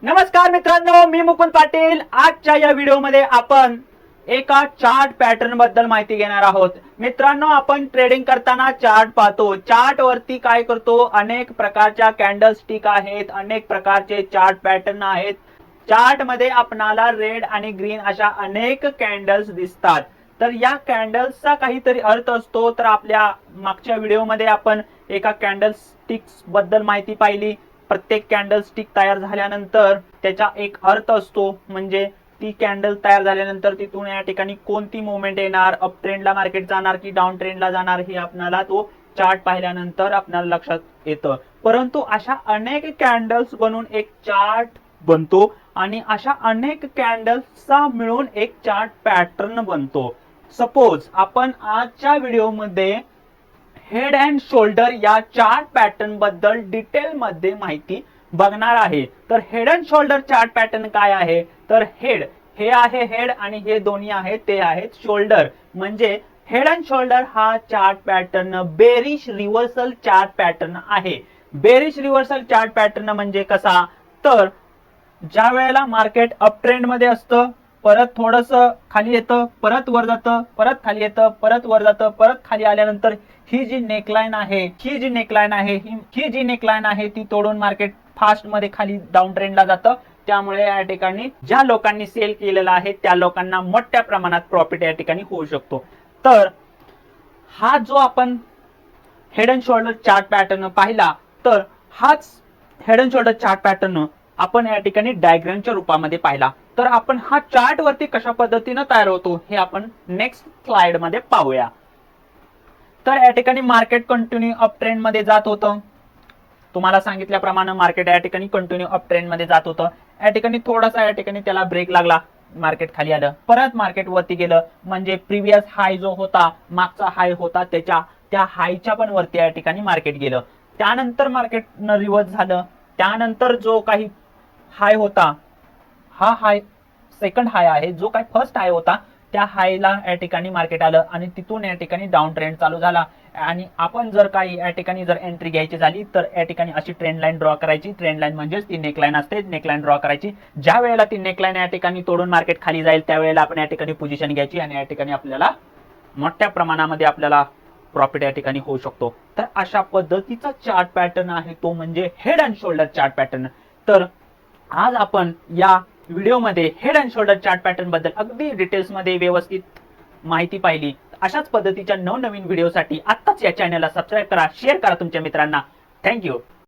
नमस्कार मित्रांनो, मी मुकुंद पाटील। आजच्या या व्हिडिओमध्ये आपण एका चार्ट पॅटर्न बद्दल माहिती घेणार आहोत। मित्रांनो, आपण ट्रेडिंग करताना चार्ट पाहतो। चार्ट वरती काय करतो, अनेक प्रकारच्या कॅन्डल स्टिक आहेत, अनेक प्रकारचे चार्ट पॅटर्न आहेत। चार्ट मध्ये आपणाला रेड आणि ग्रीन अशा अनेक कॅन्डल्स दिसतात। तर या कॅन्डल्सचा काहीतरी अर्थ असतो। तर आपल्या मागच्या व्हिडिओमध्ये आपण एका कॅन्डल स्टिक्स बद्दल माहिती पाहिली। प्रत्येक कॅन्डल स्टिक तयार झाल्यानंतर त्याचा एक अर्थ असतो, म्हणजे ती कॅन्डल तयार झाल्यानंतर तिथून या ठिकाणी कोणती मूवमेंट येणार, अप ट्रेंडला मार्केट जाणार की डाऊन ट्रेंडला जाणार, हे आपल्याला तो चार्ट पाहिल्यानंतर आपल्याला लक्षात येतं। परंतु अशा अनेक कॅन्डल्स बनवून एक चार्ट बनतो आणि अशा अनेक कॅन्डल्सचा मिळून एक चार्ट पॅटर्न बनतो। सपोज आपण आजच्या व्हिडिओमध्ये हेड अँड शोल्डर या चार्ट पॅटर्न बद्दल डिटेल मध्ये माहिती बघणार आहे। तर head and shoulder chart pattern काय आहे, तर हेड हे आहे हेड आणि हे दोन्ही आहेत ते आहेत शोल्डर। म्हणजे हेड अँड शोल्डर हा chart pattern bearish reversal chart pattern आहे। बेरिश रिव्हर्सल चार्ट पॅटर्न म्हणजे कसा, तर ज्या वेळेला मार्केट अप ट्रेंड मध्ये असतं, परत थोडस खाली येतं, परत वर जातं, परत खाली येतं, परत वर जातं, परत खाली आल्यानंतर ही जी नेकलाईन आहे ती तोडून मार्केट फास्ट मध्ये खाली डाऊन ट्रेंडला जातं। त्यामुळे या ठिकाणी ज्या लोकांनी सेल केलेला आहे त्या लोकांना मोठ्या प्रमाणात प्रॉफिट या ठिकाणी होऊ शकतो। तर हा जो आपण head and shoulder chart pattern पाहिला, तर हाच head and shoulder chart pattern आपण या ठिकाणी डायग्रामच्या रूपामध्ये पाहिला। तर आपण हा चार्ट वरती कशा पद्धतीने तयार होतो हे आपण नेक्स्ट स्लाइड मध्ये पाहूया। तर या ठिकाणी मार्केट कंटिन्यू अप ट्रेंड मध्ये जात होतं। तुम्हाला सांगितल्याप्रमाणे मार्केट या ठिकाणी कंटिन्यू अप ट्रेंड मध्ये जात होतं। या ठिकाणी थोडासा या ठिकाणी त्याला ब्रेक लागला, मार्केट खाली आलं, परत मार्केट वरती गेलं। म्हणजे प्रीवियस हाय जो होता, मागचा हाय होता, त्या हायच्या पण वरती या ठिकाणी मार्केट गेलं। त्यानंतर मार्केट रिव्हर्स झालं। त्यानंतर जो काही हाय होता, हा हाय सेकंड हाय आहे, जो काही फर्स्ट हाय होता त्या हायला या ठिकाणी मार्केट आलं आणि तिथून या ठिकाणी डाऊन ट्रेंड चालू झाला। आणि आपण जर काही या ठिकाणी जर एंट्री घ्यायची झाली तर या ठिकाणी अशी ट्रेंड लाईन ड्रॉ करायची। ट्रेंड लाईन म्हणजेच ती नेकलाईन असते, नेकलाईन ड्रॉ करायची। ज्या वेळेला ती नेकलाईन या ठिकाणी तोडून मार्केट खाली जाईल त्यावेळेला आपण या ठिकाणी पोझिशन घ्यायची आणि या ठिकाणी आपल्याला मोठ्या प्रमाणामध्ये आपल्याला प्रॉफिट या ठिकाणी होऊ शकतो। तर अशा पद्धतीचा चार्ट पॅटर्न आहे तो म्हणजे head and shoulder chart pattern. तर आज आपण या व्हिडिओमध्ये head and shoulder chart pattern बद्दल अगदी डिटेल्स मध्ये व्यवस्थित माहिती पाहिली। अशाच पद्धतीच्या नवनवीन व्हिडिओसाठी आत्ताच या चॅनलला सबस्क्राइब करा, शेअर करा तुमच्या मित्रांना। थँक्यू।